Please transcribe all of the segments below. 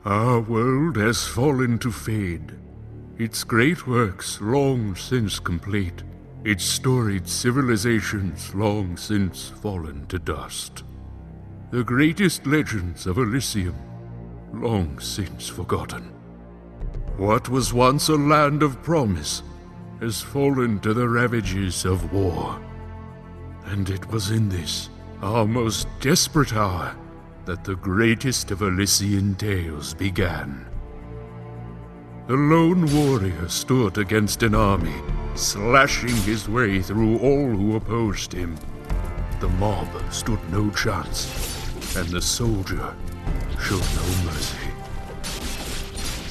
Our world has fallen to fade, its great works long since complete, its storied civilizations long since fallen to dust. The greatest legends of Elysium long since forgotten. What was once a land of promise has fallen to the ravages of war. And it was in this, our most desperate hour, that the greatest of Elysian tales began. The lone warrior stood against an army, slashing his way through all who opposed him. The mob stood no chance, and the soldier showed no mercy.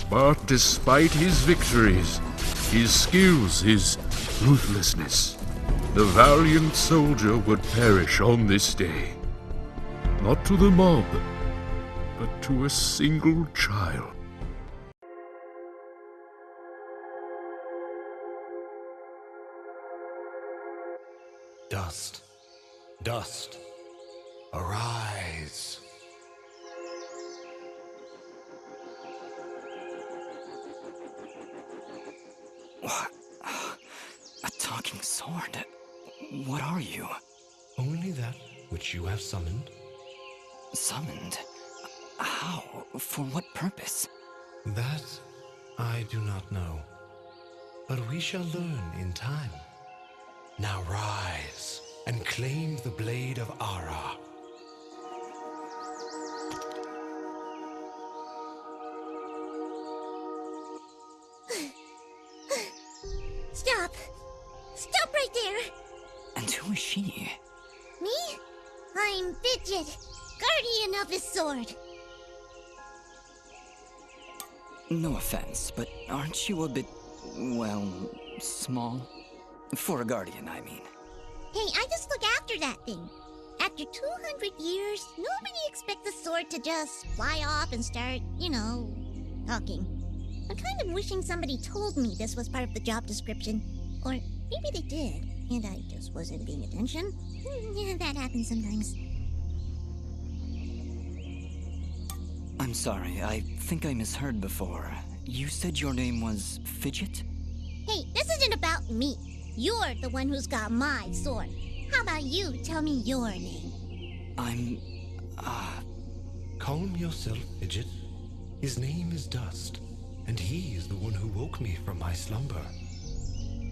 But despite his victories, his skills, his ruthlessness, the valiant soldier would perish on this day. Not to the mob, but to a single child. Dust, dust, arise. What? A talking sword? What are you? Only that which you have summoned. Summoned? How? For what purpose? That I do not know. But we shall learn in time. Now rise and claim the blade of Ara. Stop! Stop right there! And who is she? Me? I'm Fidget, guardian of his sword. No offense, but aren't you a bit, well, small? For a guardian, I mean. Hey, I just look after that thing. After 200 years, nobody expects a sword to just fly off and start, talking. I'm kind of wishing somebody told me this was part of the job description. Or maybe they did, and I just wasn't paying attention. Yeah, that happens sometimes. I'm sorry, I think I misheard before. You said your name was Fidget? Hey, this isn't about me. You're the one who's got my sword. How about you tell me your name? I'm... Calm yourself, Fidget. His name is Dust, and he is the one who woke me from my slumber.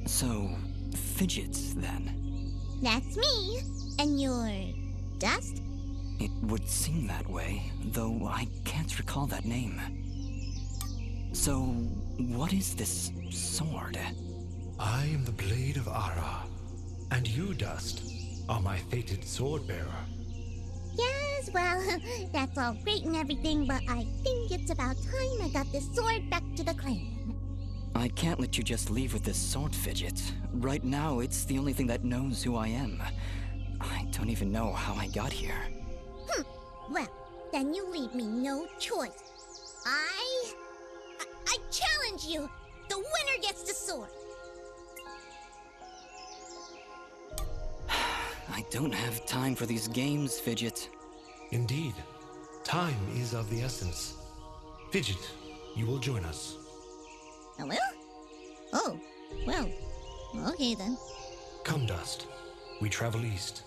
So, Fidget, then? That's me. And you're... Dust? It would seem that way, though I can't recall that name. So, what is this sword? I am the blade of Ara, and you, Dust, are my fated sword bearer. Yes, well, that's all great and everything, but I think it's about time I got this sword back to the clan. I can't let you just leave with this sword, Fidget. Right now, it's the only thing that knows who I am. I don't even know how I got here. Well, then you leave me no choice. I challenge you! The winner gets the sword! I don't have time for these games, Fidget. Indeed, time is of the essence. Fidget, you will join us. I will? Oh, well, okay then. Come, Dust. We travel east.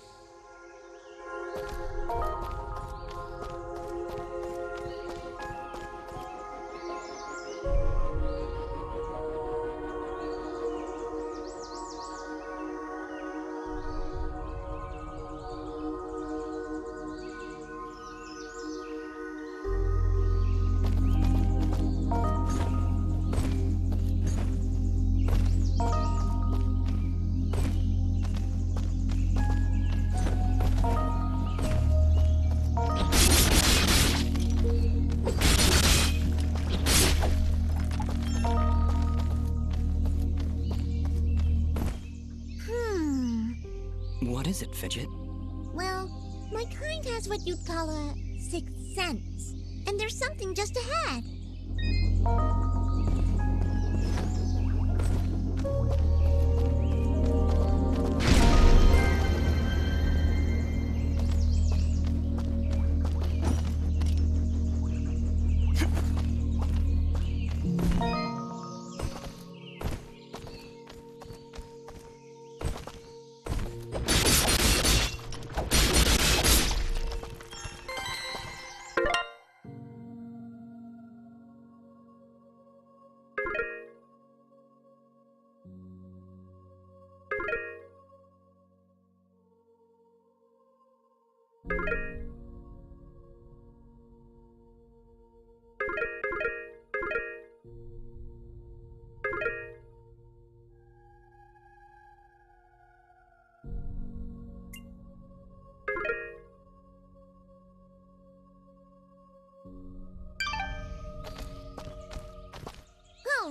What is it, Fidget? Well, my kind has what you'd call a sixth sense. And there's something just ahead.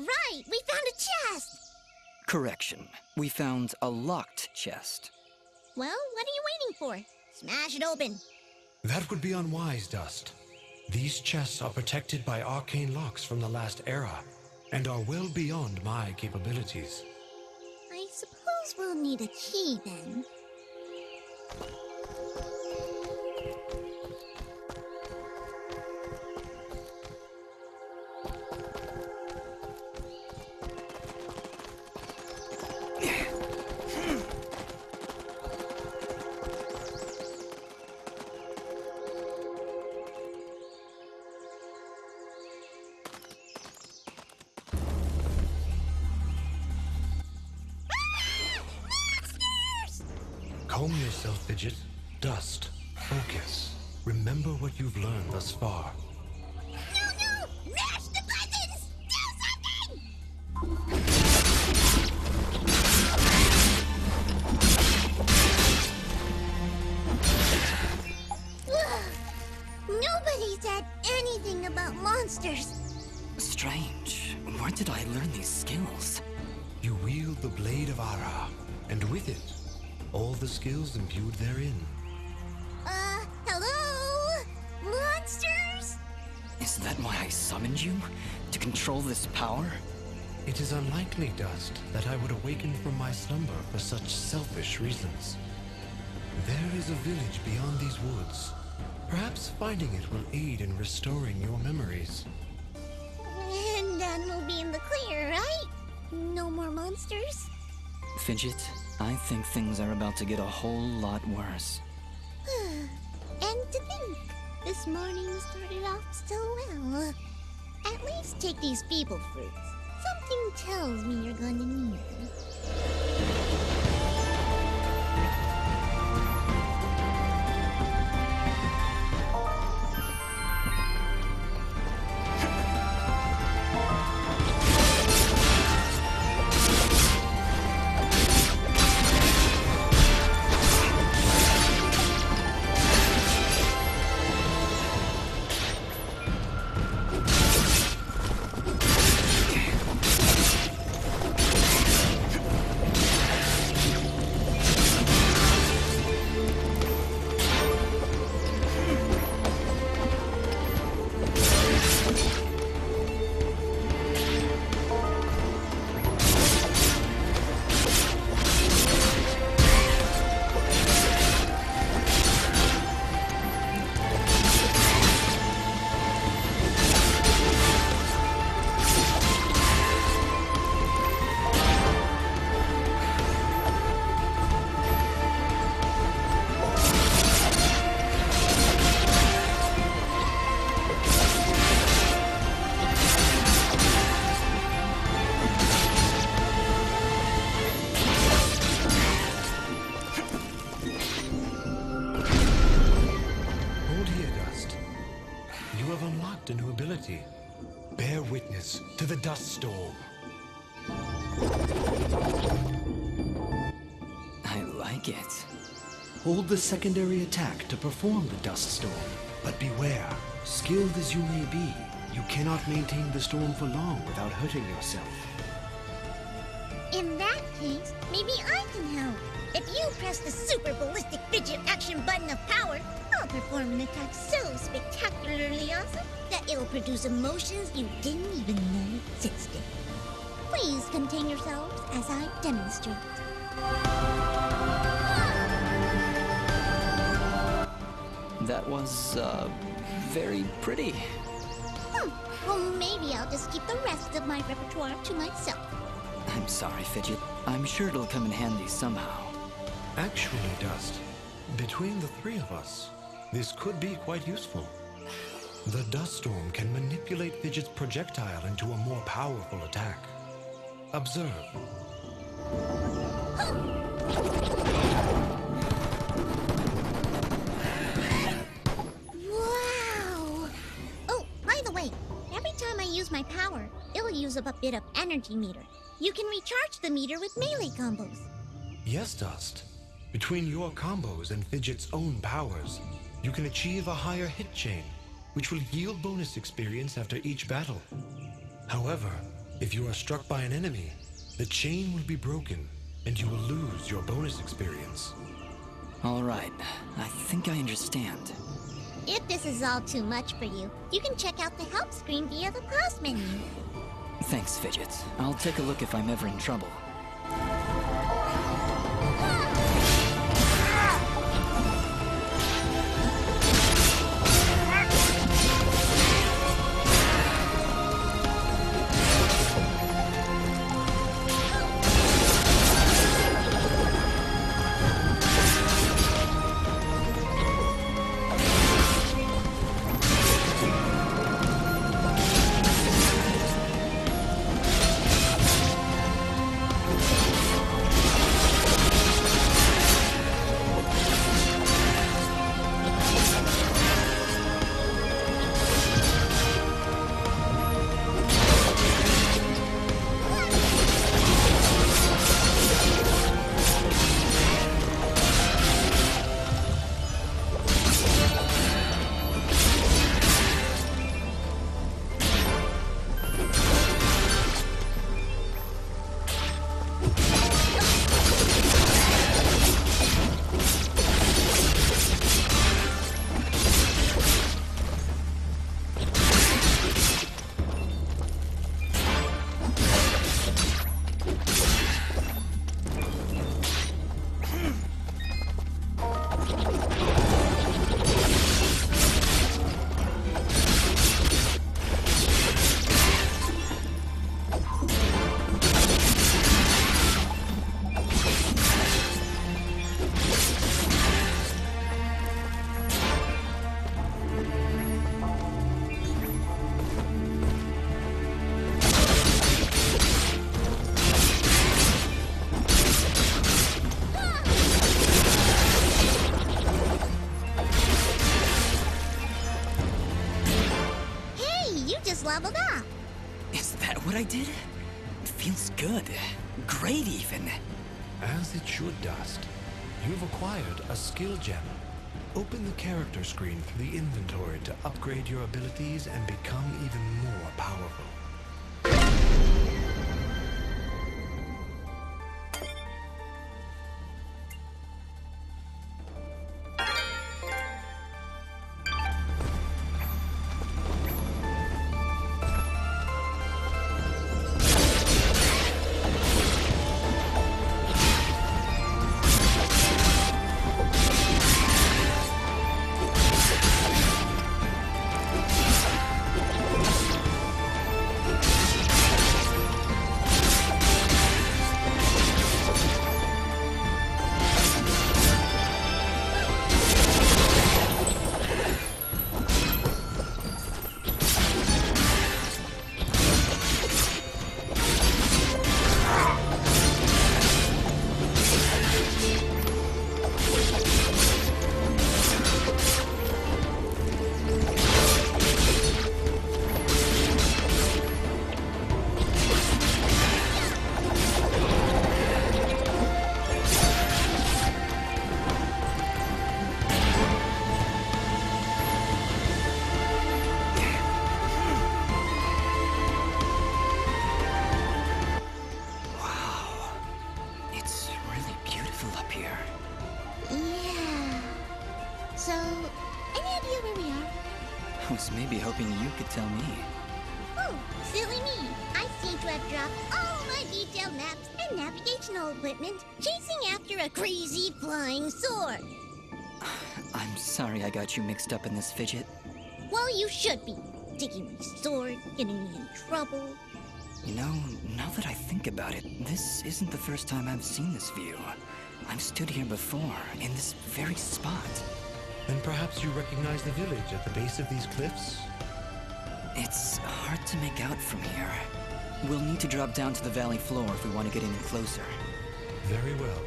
right! We found a chest! Correction. We found a locked chest. Well, what are you waiting for? Smash it open. That would be unwise, Dust. These chests are protected by arcane locks from the last era, and are well beyond my capabilities. I suppose we'll need a key then. Calm yourself, Fidget. Dust. Focus. Remember what you've learned thus far. No! Mash the buttons! Do something! Nobody said anything about monsters. Strange. Where did I learn these skills? You wield the Blade of Ara, and with it, all the skills imbued therein. Hello? Monsters? Is that why I summoned you? To control this power? It is unlikely, Dust, that I would awaken from my slumber for such selfish reasons. There is a village beyond these woods. Perhaps finding it will aid in restoring your memories. And then we'll be in the clear, right? No more monsters? Fidget, I think things are about to get a whole lot worse. And to think, this morning started off so well. At least take these feeble fruits. Something tells me you're going to need them. A new ability. Bear witness to the dust storm. I like it. Hold the secondary attack to perform the dust storm. But beware, Skilled as you may be, you cannot maintain the storm for long without hurting yourself. In that case, maybe I can help. If you press the super ballistic fidget action button of power, I'll perform an attack so spectacularly awesome that it'll produce emotions you didn't even know existed. Please contain yourselves as I demonstrate. That was, very pretty. Well, maybe I'll just keep the rest of my repertoire to myself. I'm sorry, Fidget. I'm sure it'll come in handy somehow. actually, Dust, between the three of us, this could be quite useful. The dust storm can manipulate Fidget's projectile into a more powerful attack. Observe. Wow! Oh, by the way, every time I use my power, it'll use up a bit of energy meter. You can recharge the meter with melee combos. Yes, Dust. Between your combos and Fidget's own powers, you can achieve a higher hit chain, which will yield bonus experience after each battle. However, If you are struck by an enemy, the chain will be broken, and you will lose your bonus experience. All right, I think I understand. If this is all too much for you, you can check out the help screen via the pause menu. Thanks, Fidget. I'll take a look if I'm ever in trouble. Leveled up. Is that what I did? It feels good. Great, even. As it should, Dust. You've acquired a skill gem. Open the character screen from the inventory to upgrade your abilities and become even more powerful. I was maybe hoping you could tell me. Oh, silly me. I seem to have dropped all my detailed maps and navigational equipment chasing after a crazy flying sword. I'm sorry I got you mixed up in this, Fidget. Well, you should be. Taking my sword, getting me in trouble. You know, now that I think about it, this isn't the first time I've seen this view. I've stood here before, in this very spot. Then perhaps you recognize the village at the base of these cliffs? It's hard to make out from here. We'll need to drop down to the valley floor if we want to get any closer. Very well.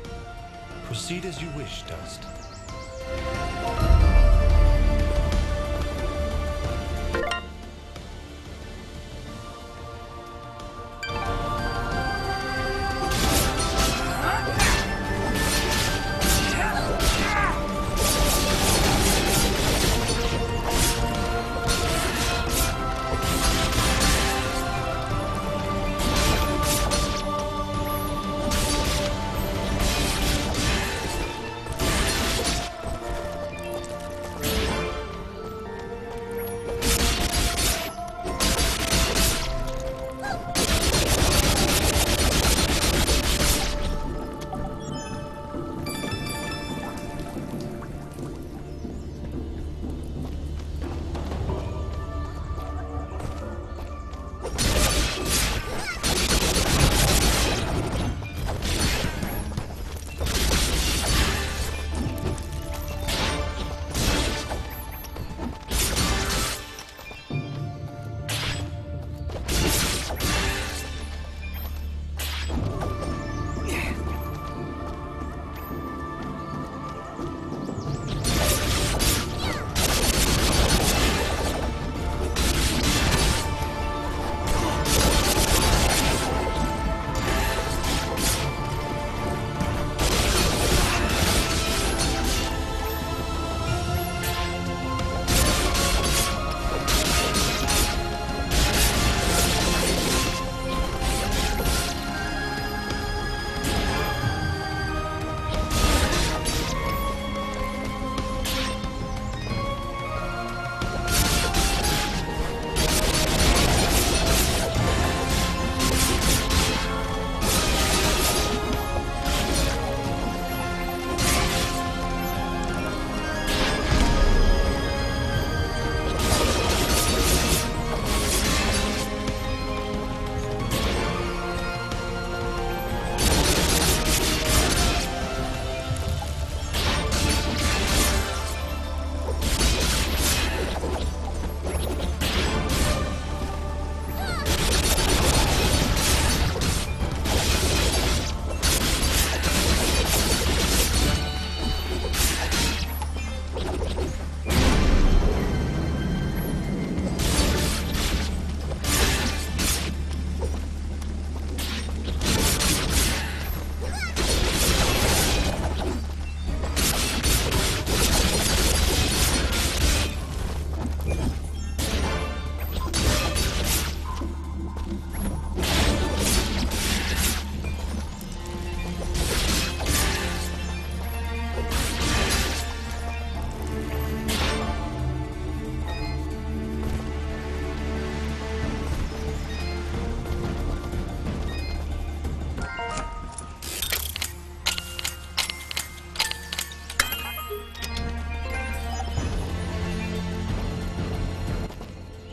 Proceed as you wish, Dust.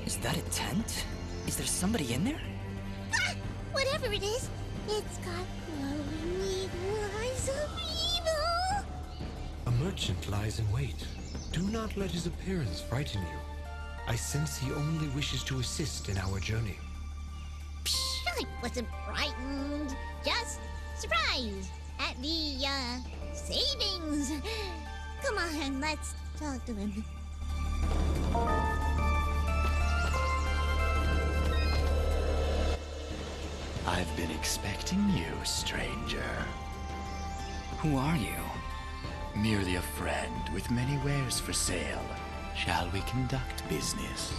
Is that a tent? Is there somebody in there? Ah! Whatever it is, it's got glowing evil eyes of evil! A merchant lies in wait. Do not let his appearance frighten you. I sense he only wishes to assist in our journey. Psh, I wasn't frightened. Just surprised at the, savings. Come on, let's talk to him. I've been expecting you, stranger. Who are you? Merely a friend with many wares for sale. Shall we conduct business?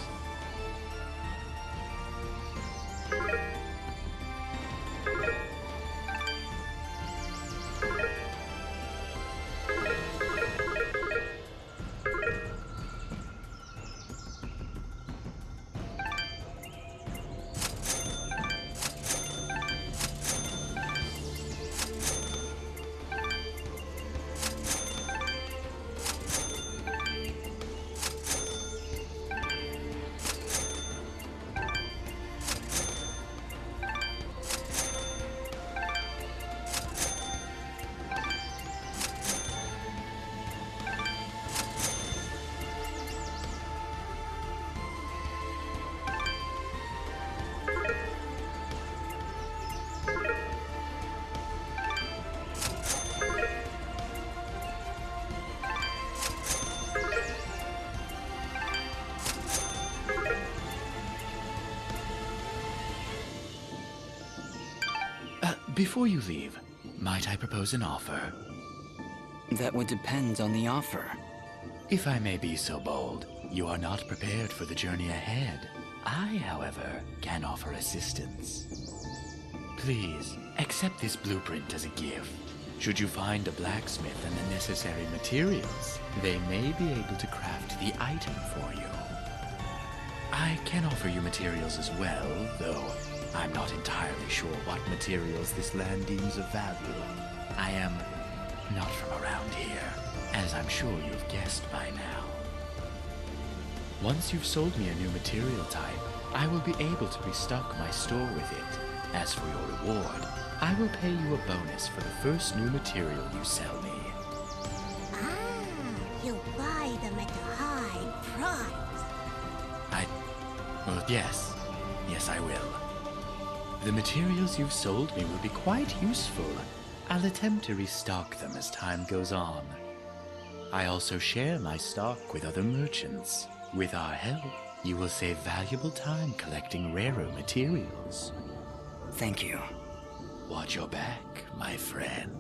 Before you leave, might I propose an offer? That would depend on the offer. If I may be so bold, you are not prepared for the journey ahead. I, however, can offer assistance. Please, accept this blueprint as a gift. Should you find a blacksmith and the necessary materials, they may be able to craft the item for you. I can offer you materials as well, though I'm not entirely sure what materials this land deems of value. I am not from around here, as I'm sure you've guessed by now. Once you've sold me a new material type, I will be able to restock my store with it. As for your reward, I will pay you a bonus for the first new material you sell me. Ah, you'll buy them at a high price. Well, yes. Yes, I will. The materials you've sold me will be quite useful. I'll attempt to restock them as time goes on. I also share my stock with other merchants. With our help, you will save valuable time collecting rarer materials. Thank you. Watch your back, my friend.